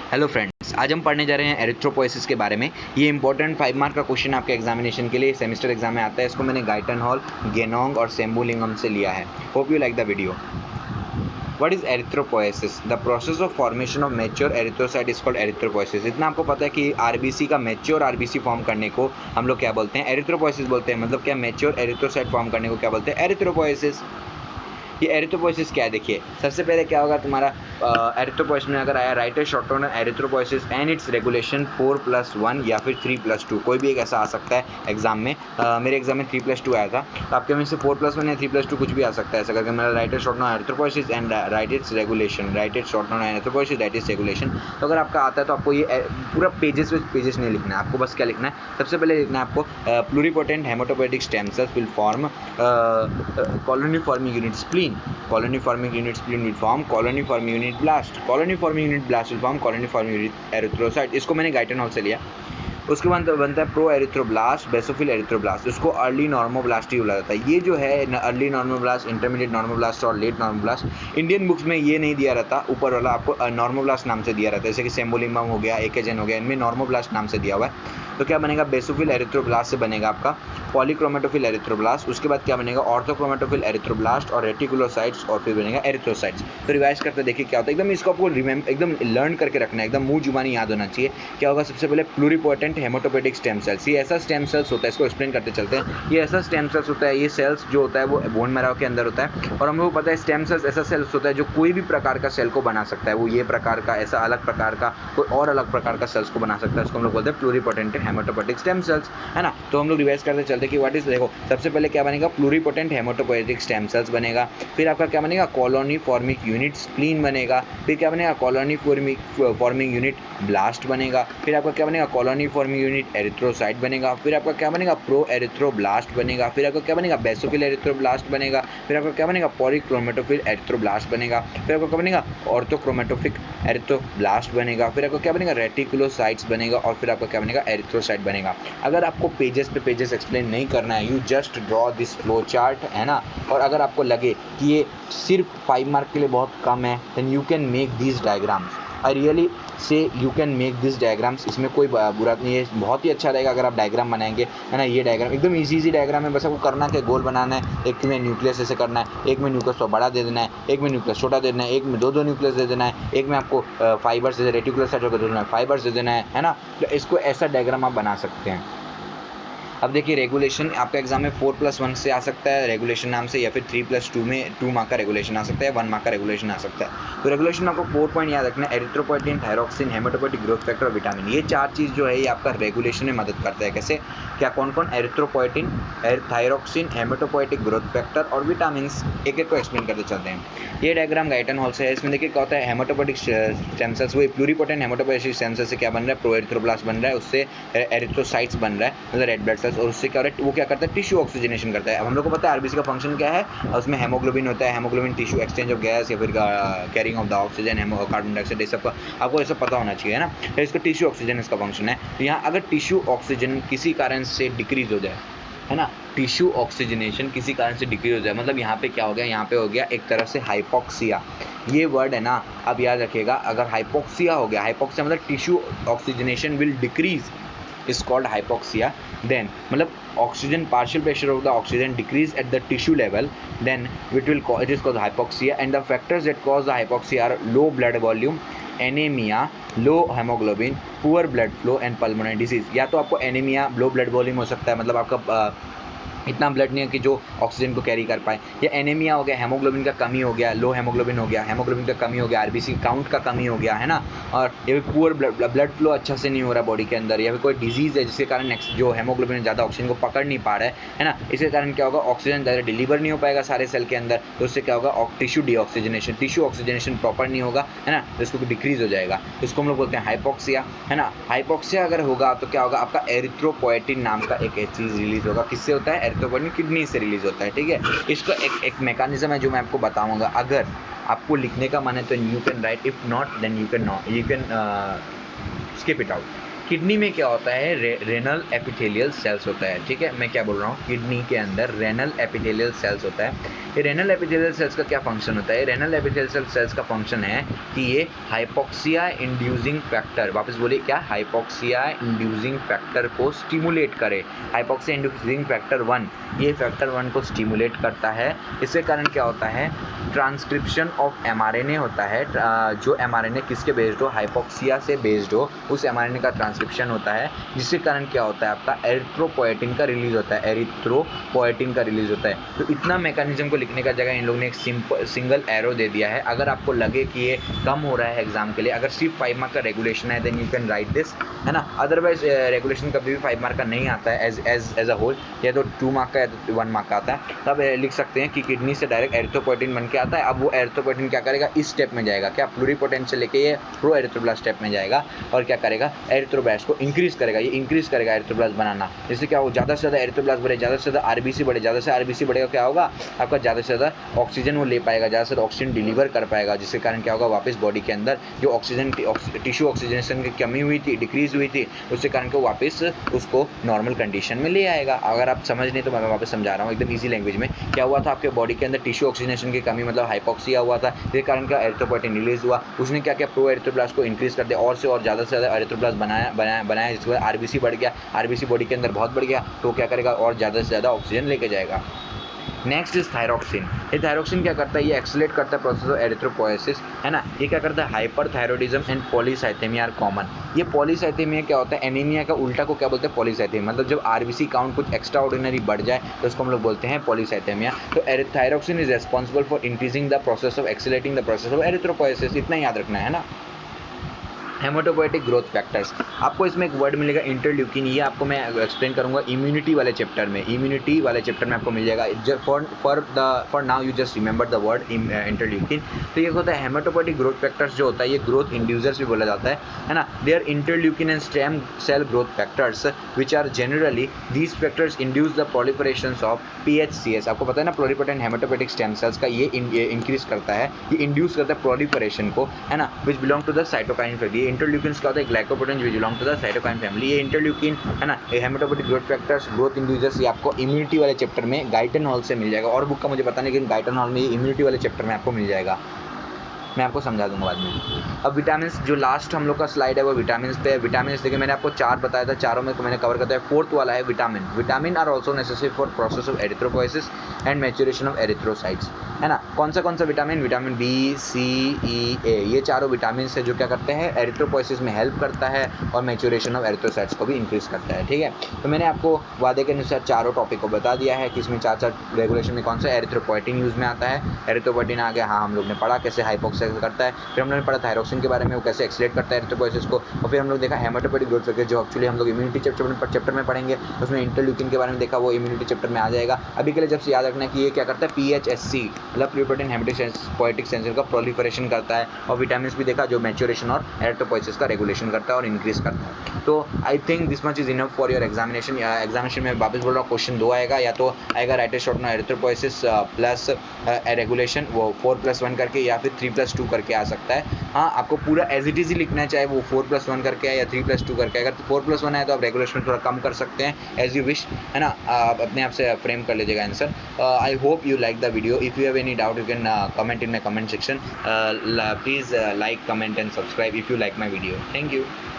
Hello friends, आज हम पढ़ने जा रहे हैं एरिथ्रोपोइसिस के बारे में। ये इंपॉर्टेंट 5 मार्क का क्वेश्चन आपके एग्जामिनेशन के लिए सेमेस्टर एग्जाम में आता है। इसको मैंने गाइटन हॉल, गेनोंग और सेम्बुलिंगम से लिया है। Hope you like the video. What is erythropoiesis? The process of formation of mature erythrocyte is called erythropoiesis. इतना आपको पता है कि आरबीसी का मैच्योर आरबीसी फॉर्म करने को हम लोग क्या बोलते हैं? एरिथ्रोपोइसिस बोलते हैं। मतलब क्या मैच्योर एरिथ्रोसाइट फॉर्म करने को क्या बोलते हैं? एरिथ्रोपोइसिस। ये एरिथ्रोपोइसिस क्या है? देखिए, सबसे पहले क्या होगा तुम्हारा एरिथ्रोपोइसिस में अगर आया right short term erythropoiesis and it's regulation 4+1 या फिर 3+2, कोई भी एक ऐसा आ सकता है एग्जाम में। मेरे एग्जाम में 3+2 आया था, तो आपके में से 4+1 या 3+2 कुछ भी आ सकता है। ऐसा करके मेरा right short term erythropoiesis and right it's regulation, right it's short term erythropoiesis, right it's regulation. तो अगर आपका आता है तो आपको ये पूरा पेजेस विद पेजेस नहीं लिखना है, आपको बस क्या लिखना है? सबसे पहले लिखना है आपको pluripotent haematopoietic stem cells will form colony forming unit spleen, colony forming unit spleen will form colony forming unit blast, colony forming unit blast will form colony forming unit erythrocyte। इसको मैंने गाइटन हॉल से लिया। उसके बाद बनता है pro erythroblast, basophil erythroblast. उसको early normoblast ही बोला जाता है। ये जो है अर्ली नॉर्मोब्लास्ट, इंटरमीडिएट नॉर्मोब्लास्ट और लेट नॉर्मोब्लास्ट, इंडियन बुक्स में ये नहीं दिया रहता। ऊपर वाला आपको नॉर्मोब्लास्ट नाम से दिया रहता है, जैसे कि सेम्बुलिमम हो गया, एकेजन हो गया, इनमें नॉर्मोब्लास्ट नाम से दिया हुआ है। तो क्या बनेगा? बेसोफिल एरिथ्रोब्लास्ट से बनेगा आपका पॉलीक्रोमेटोफिल एरिथ्रोब्लास्ट। उसके बाद क्या बनेगा? ऑर्थोक्रोमेटोफिल एरिथ्रोब्लास्ट और रेटिकुलोसाइट्स, और फिर बनेगा एरिथ्रोसाइट्स। तो रिवाइज करते देखिए क्या होता है। एकदम इसको आपको एकदम लर्न करके रखना है, एकदम मुंह जुबानी याद होना चाहिए। क्या होगा? सबसे पहले प्लूरिपोटेंट हेमाटोपोएटिक स्टेम सेल्स। ये ऐसा स्टेम सेल्स होता है, इसको एक्सप्लेन करते चलते हैं। ये ऐसा स्टेम सेल्स होता है, ये सेल्स जो होता है वो बोन मैरो के अंदर होता है। और हम लोग को पता है स्टेम सेल्स ऐसा सेल्स होता है जो कोई भी प्रकार का सेल को बना सकता है। वो ये प्रकार का, ऐसा अलग प्रकार का, कोई और अलग प्रकार का सेल्स को बना सकता है। इसको हम लोग बोलते हैं प्लूरिपोटेंट हेमाटोपोएटिक स्टेम सेल्स, है ना। तो हम लोग रिवाइज करते चलते कि व्हाट इज, देखो सबसे पहले क्या बनेगा? प्लूरिपोटेंट हेमाटोपोएटिक स्टेम सेल्स बनेगा। फिर आपका क्या बनेगा? कॉलोनी फॉर्मिंग यूनिट स्प्लीन बनेगा। फिर क्या बनेगा? कॉलोनी फॉर्मिंग यूनिट ब्लास्ट बनेगा। फिर आपका क्या बनेगा? कॉलोनी फॉर्मिंग यूनिट एरिथ्रोसाइट बनेगा। फिर आपका क्या बनेगा? प्रो एरिथ्रोब्लास्ट बनेगा। फिर आपका क्या बनेगा? बेसोफिल एरिथ्रोब्लास्ट बनेगा। फिर आपका क्या बनेगा? पॉलीक्रोमेटोफिल एरिथ्रोब्लास्ट बनेगा। फिर आपका क्या बनेगा? ऑर्थोक्रोमेटोफिक एरिथ्रोब्लास्ट बनेगा। फिर आपका क्या बनेगा? रेटिकुलोसाइट्स बनेगा। और फिर आपका क्या बनेगा? एरिथ्रोसाइट बनेगा। अगर आपको पेजेस पे पेजेस एक्सप्लेन नहीं करना है, you just draw this flow chart, है ना। और अगर आपको लगे कि ये सिर्फ 5 मार्क के लिए बहुत कम है, then you can make this diagrams. I really say you can make this diagrams. इसमें कोई बुरा नहीं है, बहुत ही अच्छा रहेगा अगर आप डायग्राम बनाएंगे, है ना। ये डायग्राम एकदम इजी डायग्राम है, बस आपको करना क्या? गोल बनाना है। एक में न्यूक्लियस ऐसे करना है, एक में न्यूक्लियस को बड़ा दे देना है, एक में न्यूक्लियस छोटा दे देना है, एक में दो न्यूक्लियस दे देना है, एक में आपको फाइबर्स जैसे रेटिकुलोसाइट होकर दे देना है, फाइबर्स दे देना है ना। तो इसको ऐसा डायग्राम आप बना सकते हैं। अब देखिए, रेगुलेशन आपका एग्जाम में 4+1 से आ सकता है रेगुलेशन नाम से, या फिर 3+2 में 2 मार्क का रेगुलेशन आ सकता है, 1 मार्क का रेगुलेशन आ सकता है। तो रेगुलेशन आपको 4 पॉइंट याद रखना है: erythropoietin, thyroxine, haematopoietic growth factor और विटामिन। ये 4 चीज़ जो है ये आपका रेगुलेशन में मदद करता है। कैसे? क्या कौन कौन? Erythropoietin, thyroxine, haematopoietic growth factor और विटामिन। एक एक को एक्सप्लेन करते चलते हैं। ये डायग्राम गाइटन हॉल से है। इसमें देखिए क्या होता है? हेमाटोपोएटिक स्टेम सेल्स, वो प्लूरिपोटेंट हेमाटोपोएटिक स्टेम सेल से क्या बन रहा है? प्रो एरिथ्रोब्लास्ट बन रहा है, उससे एरिथ्रोसाइट्स बन रहा है, मतलब रेड ब्लड सेल्स। और उससे क्या हो रहा है? वो क्या करता है? टिश्यू ऑक्सीजनेशन करता है। अब हम लोग को पता है आरबीसी का फंक्शन क्या है, उसमें हेमोग्लोबिन होता है। Haemoglobin tissue exchange of gas या फिर carrying of the oxygen, carbon dioxide, ये सब आपको ऐसा पता होना चाहिए, है ना। तो इसका टिश्यू ऑक्सीजन इसका फंक्शन है। तो यहाँ अगर टिश्यू ऑक्सीजन किसी कारण से डिक्रीज हो जाए, है ना, टिश्यू ऑक्सीजनेशन किसी कारण से डिक्रीज हो जाए, मतलब यहाँ पे क्या हो गया? यहाँ पे हो गया एक तरह से हाइपोक्सिया। ये वर्ड है ना, अब याद रखिएगा। अगर हाइपोक्सिया हो गया, हाइपोक्सिया मतलब tissue oxygenation will decrease, is called hypoxia. Then मतलब oxygen, partial pressure of the oxygen decrease at the tissue level, then it is called hypoxia. And the factors that cause the hypoxia are low blood volume, anemia, low hemoglobin, poor blood flow and pulmonary disease। या तो आपको anaemia, low blood volume हो सकता है, मतलब आपका इतना blood नहीं है कि जो ऑक्सीजन को कैरी कर पाए, या एनीमिया हो गया, हेमोग्लोबिन का कमी हो गया, लो हेमोग्लोबिन हो गया, हेमोग्लोबिन का कमी हो गया, आरबीसी काउंट का कमी हो गया, है ना। और ये भी पुअर ब्लड फ्लो अच्छा से नहीं हो रहा बॉडी के अंदर, या फिर कोई डिजीज़ है जिसके कारण जो हेमोग्लोबिन ज़्यादा ऑक्सीजन को पकड़ नहीं पा रहा है ना। इसके कारण क्या होगा? ऑक्सीजन ज़्यादा डिलीवर नहीं हो पाएगा सारे सेल के अंदर, तो उससे क्या होगा? Tissue deoxygenation, tissue oxygenation proper नहीं होगा, है ना, तो इसको डिक्रीज हो जाएगा। इसको हम लोग बोलते हैं हाइपोक्सिया, है ना। हाइपोक्सिया अगर होगा तो क्या होगा? आपका एरिथ्रोपोएटिन नाम का एक चीज़ रिलीज होगा। किससे होता है? एरिथ्रोपोएटिन किडनी से रिलीज होता है, ठीक है। इसका एक मैकेनिज्म है जो मैं आपको बताऊंगा। अगर आपको लिखने का मन है तो you can write, if not then you can skip it out. Kidney में क्या होता है, रेनल एपिथेलियल सेल्स होता है, ठीक है, मैं क्या बोल रहा हूँ, किडनी के अंदर रेनल एपिथेलियल सेल्स होता है। ये रेनल एपिथेलियल सेल्स का क्या फंक्शन होता है, रेनल एपिथेलियल सेल्स का फंक्शन है कि ये हाइपोक्सिया इंड्यूसिंग फैक्टर, वापस बोलिए क्या, हाइपोक्सिया इंड्यूसिंग फैक्टर को स्टिमुलेट करे, हाइपोक्सिया इंड्यूसिंग फैक्टर 1, ये फैक्टर 1 को स्टिमुलेट करता है। इसके कारण क्या होता है, ट्रांसक्रिप्शन ऑफ एमआरएनए होता है, जो एमआरएनए किसके बेस्ड हो, हाइपोक्सिया से बेस्ड हो, उस एमआरएनए का ट्रांसक्रिप्शन होता है, जिसके कारण क्या होता है, आपका एरिथ्रोपोएटिन का रिलीज होता है, एरिथ्रोपोएटिन का रिलीज होता है। तो इतना मैकेनिज्म को लिखने का जगह इन लोगों ने एक सिंगल एरो दे दिया है। अगर आपको लगे कि ये कम हो रहा है एग्जाम के लिए, अगर सिर्फ 5 मार्क का रेगुलेशन है, then you can write this, है ना, अदरवाइज रेगुलेशन कभी भी 5 मार्क का नहीं आता है एज अ होल, या तो 2 मार्क का या तो 1 मार्क का आता है। तब लिख सकते हैं कि किडनी से डायरेक्ट एरिथ्रोपोएटिन बन के आता है। अब वो एरिथ्रोपोएटिन क्या करेगा, इस स्टेप में जाएगा, क्या, प्लूरिपोटेंट से लेके ये प्रो एरिथ्रोब्लास्ट स्टेप में जाएगा, और क्या करेगा, एरिथ्रोब्लास्ट को इंक्रीज करेगा, ये इंक्रीज करेगा एरिथ्रोब्लास्ट बनाना। इससे क्या हो, ज़्यादा से ज़्यादा एरिथ्रोब्लास्ट बढ़े, ज़्यादा से ज़्यादा आरबीसी बढ़े, ज़्यादा से आरबीसी बढ़ेगा, क्या होगा, आपका ज़्यादा से ज़्यादा ऑक्सीजन वो ले पाएगा, ज़्यादा से ज़्यादा ऑक्सीजन डिलीवर कर पाएगा, जिसके कारण क्या होगा, वापस बॉडी के अंदर जो ऑक्सीजन टिश्यू ऑक्सीजनेशन की कमी हुई थी, डिक्रीज हुई थी, उसके कारण को वापस उसको नॉर्मल कंडीशन में ले आएगा। अगर आप समझ नहीं तो मैं वापस समझा रहा हूँ एकदम ईजी लैंग्वेज में। क्या हुआ था, आपके बॉडी के अंदर टिश्यू ऑक्सीजनेशन की कमी, मतलब हाइपोक्सिया हुआ था, जिसके कारण क्या एरिथ्रोपोएटिन रिलीज हुआ, उसने क्या किया, प्रो एरिथ्रोब्लास्ट को इंक्रीज कर दिया, और से और ज़्यादा से ज़्यादा एरिथ्रोब्लास्ट बनाया, जिसके बाद आरबीसी बढ़ गया, आरबीसी बॉडी के अंदर बहुत बढ़ गया, तो क्या करेगा, और ज़्यादा से ज़्यादा ऑक्सीजन लेके जाएगा। Next is thyroxine. ये थायरोक्सिन क्या करता है, ये एक्सेलेरेट करता है प्रोसेस ऑफ एरिथ्रोपोएसिस, है ना। ये क्या करता है, hyperthyroidism and polycythaemia are common. ये पॉलीसाइथेमिया क्या होता है, एनीमिया का उल्टा को क्या बोलते हैं, पॉलीसाइथेमिया, मतलब जब आरबीसी काउंट कुछ एक्स्ट्रा ऑर्डिनरी बढ़ जाए तो उसको हम लोग बोलते हैं पॉलीसाइथेमिया। तो thyroxine is responsible for increasing the process of accelerating the process of erythropoiesis, इतना याद रखना है ना। हेमाटोपोएटिक ग्रोथ फैक्टर्स, आपको इसमें एक वर्ड मिलेगा इंटरल्यूकिन, ये आपको मैं एक्सप्लेन करूंगा इम्यूनिटी वाले चैप्टर में, इम्यूनिटी वाले चैप्टर में आपको मिल जाएगा। For now you just remember the word interleukin. तो ये होता है हेमाटोपोएटिक ग्रोथ फैक्टर्स, जो होता है ये ग्रोथ इंड्यूसर्स भी बोला जाता है ना। They are interleukin and stem cell growth factors which are generally these factors induce the proliferation of PHCS। आपको पता है ना, प्लोरिपोटेंट हेमाटोपोएटिक स्टेम सेल्स का ये इंक्रीज करता है, ये इंड्यूस करता है प्रोलिफरेशन को, है ना, which belong to the cytokine family. Interleukins का होता है glycoprotein which belong to the cytokine family. ये इंटरल्यूकिन, है ना, ये haematopoietic growth factors, growth inducers, ये आपको इम्यूनिटी वाले चैप्टर में गाइटन हॉल से मिल जाएगा। और बुक का मुझे पता नहीं, लेकिन गाइटन हॉल में ये इम्यूनिटी वाले चैप्टर में आपको मिल जाएगा, मैं आपको समझा दूंगा बाद में। अब विटामिन, जो लास्ट हम लोग का स्लाइड है वो विटामिन पे है। विटामिन देखिए मैंने आपको 4 बताया था, चारों में मैंने कवर करता है। 4th वाला है vitamin. Vitamin are also necessary for process of erythropoiesis and maturation of erythrocytes, है ना। कौन सा vitamin, vitamin B, C, E, A, ये चारों विटामिन है जो क्या करते हैं, एरिथ्रोपोएसिस में हेल्प करता है और मैच्योरेशन ऑफ एरिथ्रोसाइट्स को भी इंक्रीज करता है, ठीक है। तो मैंने आपको वादे के अनुसार चारों टॉपिक को बता दिया है कि इसमें 4 रेगुलेशन में कौन सा एरिथ्रोपोएटिन यूज में आता है। एरिथ्रोपोएटिन आ गया, हाँ, हम लोग ने पढ़ा कैसे हाइपोक्सिया करता है। फिर हम लोगों ने पढ़ा थायरोक्सिन के बारे में, वो कैसे एक्सलेट करता है एरिथ्रोपोएसिस को। और फिर हम लोग देखा हेमाटोपोएटिक ग्रोथ फैक्टर, जो एक्चुअली हम लोग इम्यूनिटी चैप्टर में पढ़ेंगे। उसमें इंटरल्यूकिन के बारे में देखा, वो इम्यूनिटी चैप्टर में आ जाएगा। अभी के लिए जब से याद रखना है कि ये क्या करता है, PHSC मतलब प्लूरिपोटेंट हेमाटोपोएटिक सेंसर का प्रोलिफरेशन करता है। और विटामिन भी देखा, जो मैच्योरेशन और एरिथ्रोपोएसिस का रेगुलेशन करता है और इंक्रीज करता है। तो I think this much is enough for your examination. Examination में वापस बोल रहा हूँ, क्वेश्चन 2 आएगा, या तो आएगा write a short note erythropoiesis plus regulation, वो 4+1 करके या फिर 3+2 करके आ सकता है। हाँ, आपको पूरा एज इट इज ही लिखना है, चाहे वो 4+1 करके आए या 3+2 करके। अगर 4+1 है तो आप रेगुलेशन थोड़ा कम कर सकते हैं, एज यू विश, है ना। आप अपने आप से फ्रेम कर लीजिएगा answer. I hope you like the video. If you have any doubt you can comment in my comment section. Please like, comment and subscribe if you like my video. Thank you.